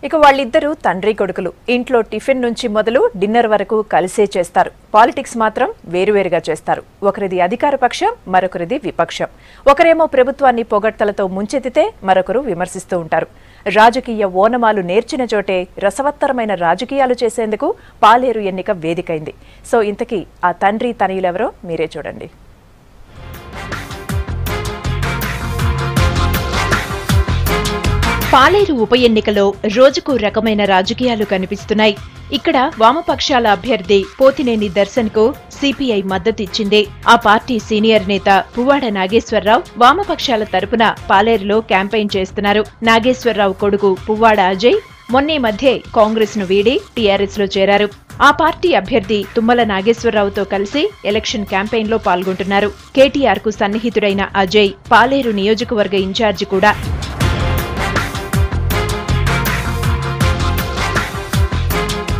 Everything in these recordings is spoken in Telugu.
ఇక వాళ్ళిద్దరూ తండ్రి కొడుకులు. ఇంట్లో టిఫిన్ నుంచి మొదలు డిన్నర్ వరకు కలిసే చేస్తారు. పాలిటిక్స్ మాత్రం వేరువేరుగా చేస్తారు. ఒకరిది అధికార పక్షం, మరొకరిది విపక్షం. ఒకరేమో ప్రభుత్వాన్ని పొగడ్తలతో ముంచెత్తితే మరొకరు విమర్శిస్తూ ఉంటారు. రాజకీయ ఓనమాలు నేర్చిన చోటే రసవత్తరమైన రాజకీయాలు చేసేందుకు పాలేరు ఎన్నిక వేదికైంది. సో ఇంతకీ ఆ తండ్రి తనయులెవరో మీరే చూడండి. పాలేరు ఉప ఎన్నికలో రోజుకు రకమైన రాజకీయాలు కనిపిస్తున్నాయి. ఇక్కడ వామపక్షాల అభ్యర్థి పోతినేని దర్శన్కు సిపిఐ మద్దతిచ్చింది. ఆ పార్టీ సీనియర్ నేత పువ్వాడ నాగేశ్వరరావు వామపక్షాల తరపున పాలేరులో క్యాంపెయిన్ చేస్తున్నారు. నాగేశ్వరరావు కొడుకు పువ్వాడ అజయ్ మొన్నే మధ్యే కాంగ్రెస్ ను వీడి టీఆర్ఎస్ లో చేరారు. ఆ పార్టీ అభ్యర్థి తుమ్మల నాగేశ్వరరావుతో కలిసి ఎలక్షన్ క్యాంపెయిన్ లో పాల్గొంటున్నారు. కేటీఆర్ కు సన్నిహితుడైన అజయ్ పాలేరు నియోజకవర్గ ఇన్ఛార్జి కూడా.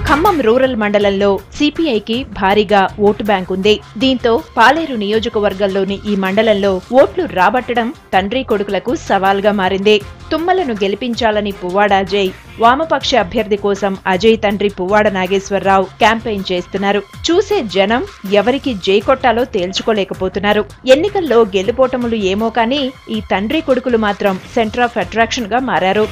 ఖమ్మం రూరల్ మండలంలో సిపిఐకి భారీగా ఓటు బ్యాంక్ ఉంది. దీంతో పాలేరు నియోజకవర్గంలోని ఈ మండలంలో ఓట్లు రాబట్టడం తండ్రి కొడుకులకు సవాల్గా మారింది. తుమ్మలను గెలిపించాలని పువ్వాడ అజయ్, వామపక్ష అభ్యర్థి కోసం అజయ్ తండ్రి పువ్వాడ నాగేశ్వరరావు క్యాంపెయిన్ చేస్తున్నారు. చూసే జనం ఎవరికి జై కొట్టాలో తేల్చుకోలేకపోతున్నారు. ఎన్నికల్లో గెలుపోటములు ఏమో కానీ ఈ తండ్రి కొడుకులు మాత్రం సెంటర్ ఆఫ్ అట్రాక్షన్ గా మారారు.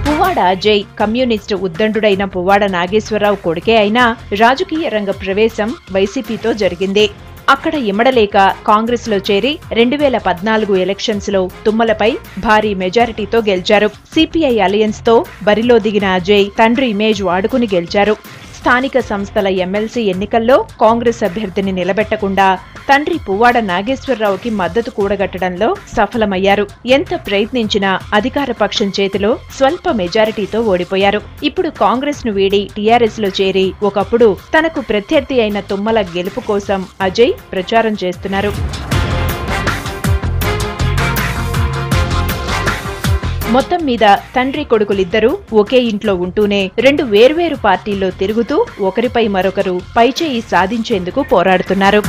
పువ్వాడ అజయ్ కమ్యూనిస్టు ఉద్దండుడైన పువ్వాడ నాగేశ్వరరావు కొడుకే అయినా రాజకీయ రంగ ప్రవేశం వైసీపీతో జరిగింది. అక్కడ ఇమడలేక కాంగ్రెస్ లో చేరి 2014 ఎలక్షన్స్ లో తుమ్మలపై భారీ మెజారిటీతో గెలిచారు. సిపిఐ అలయన్స్ తో బరిలో దిగిన అజయ్ తండ్రి ఇమేజ్ వాడుకుని గెలిచారు. స్థానిక సంస్థల ఎమ్మెల్సీ ఎన్నికల్లో కాంగ్రెస్ అభ్యర్థిని నిలబెట్టకుండా తండ్రి పువ్వాడ నాగేశ్వరరావుకి మద్దతు కూడగట్టడంలో సఫలమయ్యారు. ఎంత ప్రయత్నించినా అధికార పక్షం చేతిలో స్వల్ప మెజారిటీతో ఓడిపోయారు. ఇప్పుడు కాంగ్రెస్ ను వీడి టీఆర్ఎస్ లో చేరి ఒకప్పుడు తనకు ప్రత్యర్థి అయిన తుమ్మల గెలుపు కోసం అజయ్ ప్రచారం చేస్తున్నారు. మొత్తం మీద తండ్రి కొడుకులిద్దరూ ఒకే ఇంట్లో ఉంటూనే రెండు వేర్వేరు పార్టీల్లో తిరుగుతూ ఒకరిపై మరొకరు పైచేయి సాధించేందుకు పోరాడుతున్నారు.